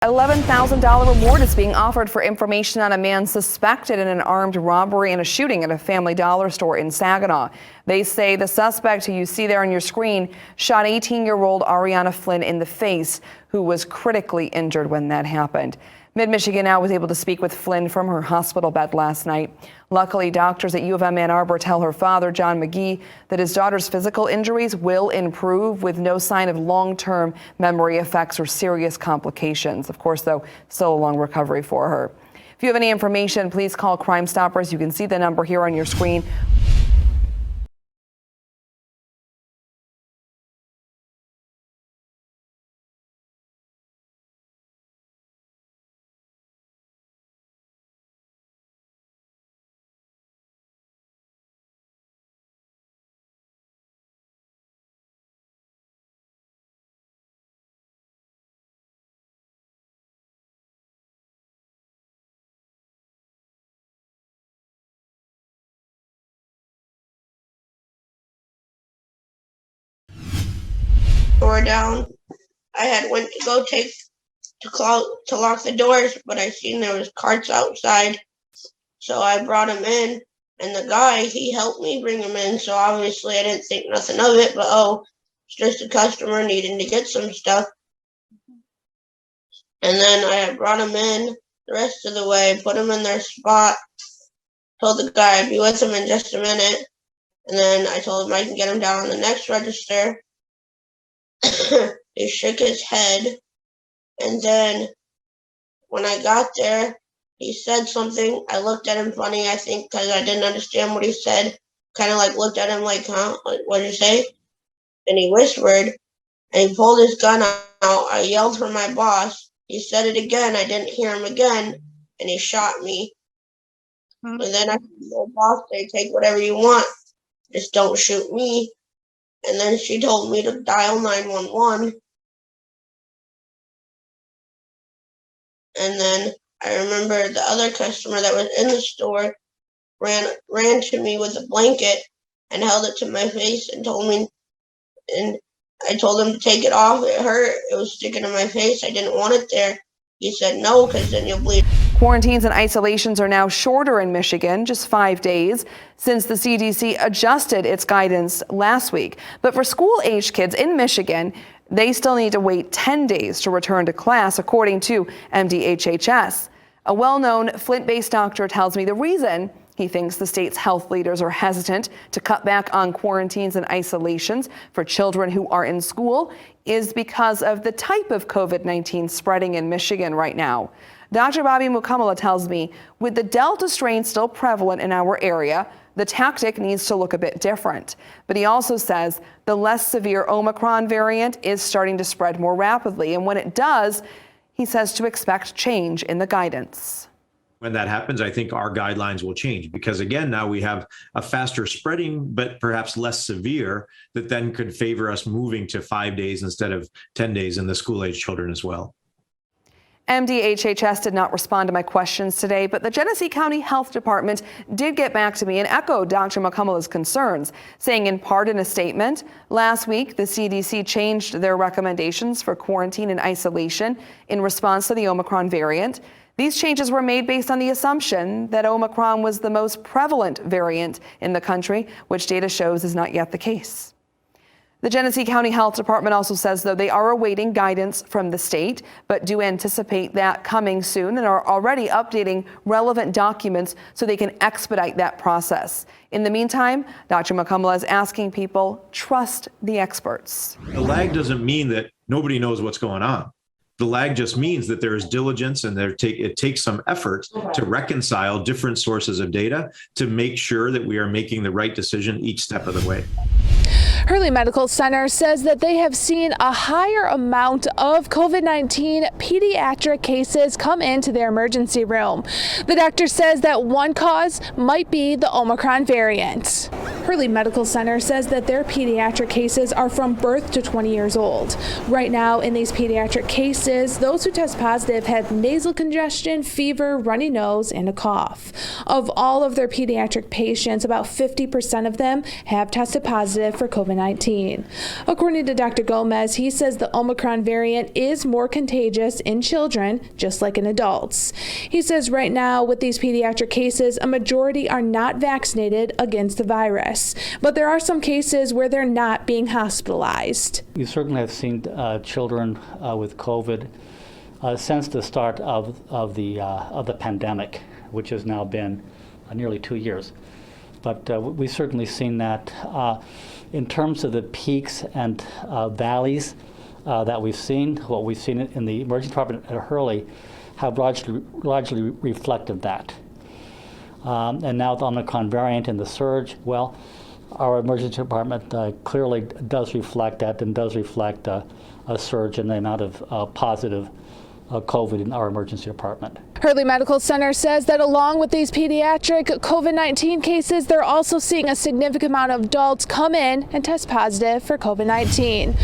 $11,000 reward is being offered for information on a man suspected in an armed robbery and a shooting at a Family Dollar store in Saginaw. They say the suspect, who you see there on your screen, shot 18-year-old Ariana Flynn in the face, who was critically injured when that happened. Mid-Michigan Now was able to speak with Flynn from her hospital bed last night. Luckily, doctors at U of M Ann Arbor tell her father, John McGee, that his daughter's physical injuries will improve with no sign of long-term memory effects or serious complications. Of course, though, still a long recovery for her. If you have any information, please call Crime Stoppers. You can see the number here on your screen. Door down. I had went to go to lock the doors, but I seen there was carts outside, so I brought him in. And the guy, he helped me bring him in, so obviously I didn't think nothing of it. But it's just a customer needing to get some stuff. And then I had brought him in the rest of the way, put him in their spot. Told the guy I'd be with him in just a minute, and then I told him I can get him down on the next register. He shook his head, and then when I got there, he said something. I looked at him funny, I think, because I didn't understand what he said. Kind of like looked at him like, huh? Like, what did you say? And he whispered, and he pulled his gun out. I yelled for my boss. He said it again. I didn't hear him again, and he shot me. And then I told my boss, they take whatever you want. Just don't shoot me. And then she told me to dial 911. And then I remember the other customer that was in the store ran to me with a blanket and held it to my face and told me, and I told him to take it off. It hurt. It was sticking to my face. I didn't want it there. He said no, because then you'll bleed. Quarantines and isolations are now shorter in Michigan, just 5 days, since the CDC adjusted its guidance last week. But for school-aged kids in Michigan, they still need to wait 10 days to return to class, according to MDHHS. A well-known Flint-based doctor tells me the reason he thinks the state's health leaders are hesitant to cut back on quarantines and isolations for children who are in school is because of the type of COVID-19 spreading in Michigan right now. Dr. Bobby Mukamala tells me with the Delta strain still prevalent in our area, the tactic needs to look a bit different. But he also says the less severe Omicron variant is starting to spread more rapidly. And when it does, he says to expect change in the guidance. When that happens, I think our guidelines will change because, again, now we have a faster spreading, but perhaps less severe, that then could favor us moving to 5 days instead of 10 days in the school-age children as well. MDHHS did not respond to my questions today, but the Genesee County Health Department did get back to me and echoed Dr. McCummela's concerns, saying in part in a statement, last week the CDC changed their recommendations for quarantine and isolation in response to the Omicron variant. These changes were made based on the assumption that Omicron was the most prevalent variant in the country, which data shows is not yet the case. The Genesee County Health Department also says, though, they are awaiting guidance from the state, but do anticipate that coming soon and are already updating relevant documents so they can expedite that process. In the meantime, Dr. McCummela is asking people, trust the experts. The lag doesn't mean that nobody knows what's going on. The lag just means that there is diligence and it takes some effort to reconcile different sources of data to make sure that we are making the right decision each step of the way. Hurley Medical Center says that they have seen a higher amount of COVID-19 pediatric cases come into their emergency room. The doctor says that one cause might be the Omicron variant. Hurley Medical Center says that their pediatric cases are from birth to 20 years old. Right now, in these pediatric cases, those who test positive had nasal congestion, fever, runny nose, and a cough. Of all of their pediatric patients, about 50% of them have tested positive for COVID-19. COVID-19. According to Dr. Gomez, he says the Omicron variant is more contagious in children, just like in adults. He says right now with these pediatric cases, a majority are not vaccinated against the virus, but there are some cases where they're not being hospitalized. We certainly have seen children with COVID since the start of the pandemic, which has now been nearly 2 years. But we've certainly seen that in terms of the peaks and valleys that we've seen. What we've seen in the emergency department at Hurley have largely reflected that. And now the Omicron variant and the surge, well, our emergency department clearly does reflect that and does reflect a surge in the amount of positive COVID in our emergency department. Hurley Medical Center says that along with these pediatric COVID-19 cases, they're also seeing a significant amount of adults come in and test positive for COVID-19.